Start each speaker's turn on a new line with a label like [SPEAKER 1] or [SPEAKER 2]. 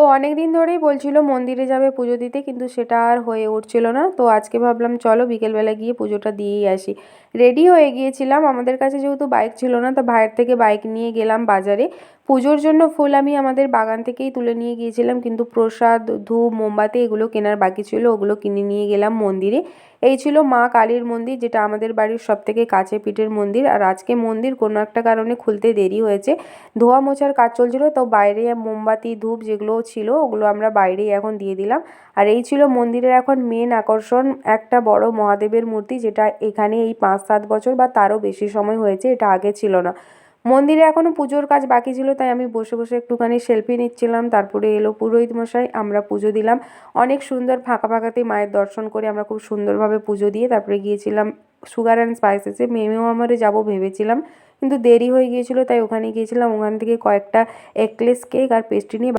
[SPEAKER 1] ও অনেক দিন ধরেই বলছিল মন্দিরে যাবে পুজো দিতে, কিন্তু সেটা আর হয়ে উঠছিল না। তো আজকে ভাবলাম চলো বিকেলবেলা গিয়ে পুজোটা দিয়েই আসি। রেডি হয়ে গিয়েছিলাম, আমাদের কাছে যেহেতু বাইক ছিল না তো ভাইয়ের থেকে বাইক নিয়ে গেলাম বাজারে। পুজোর জন্য ফুল আমি আমাদের বাগান থেকেই তুলে নিয়ে গিয়েছিলাম, কিন্তু প্রসাদ, ধূপ, মোমবাতি এগুলো কেনার বাকি ছিল, ওগুলো কিনে নিয়ে গেলাম মন্দিরে। এই ছিল মা কালীর মন্দির, যেটা আমাদের বাড়ির সব থেকে কাছে পিঠের মন্দির। আর আজকে মন্দির কোনো একটা কারণে খুলতে দেরি হয়েছে, ধোয়া মোছার কাজ চলছিল, তো বাইরে মোমবাতি ধূপ যেগুলো ছিল ওগুলো আমরা বাইরেই এখন দিয়ে দিলাম। আর এই ছিল মন্দিরের এখন মেন আকর্ষণ, একটা বড় মহাদেবের মূর্তি, যেটা এখানে এই 5-7 বছর বা তারও বেশি সময় হয়েছে, এটা আগে ছিল না। মন্দিরে এখনো পুজোর কাজ বাকি ছিল, তাই আমি বসে বসে একটুখানি সেলফি নিচ্ছিলাম। তারপরে এলো পুরোহিত মশাই, আমরা পুজো দিলাম। অনেক সুন্দর ফাঁকা ফাঁকাতে মায়ের দর্শন করে আমরা খুব সুন্দরভাবে পুজো দিয়ে তারপরে গিয়েছিলাম সুগার অ্যান্ড স্পাইসেসে মেমেও আমারে যাবো ভেবেছিলাম, কিন্তু দেরি হয়ে গিয়েছিল তাই ওখানে গিয়েছিলাম। ওখান থেকে কয়েকটা এগলেস কেক আর পেস্ট্রি নিয়ে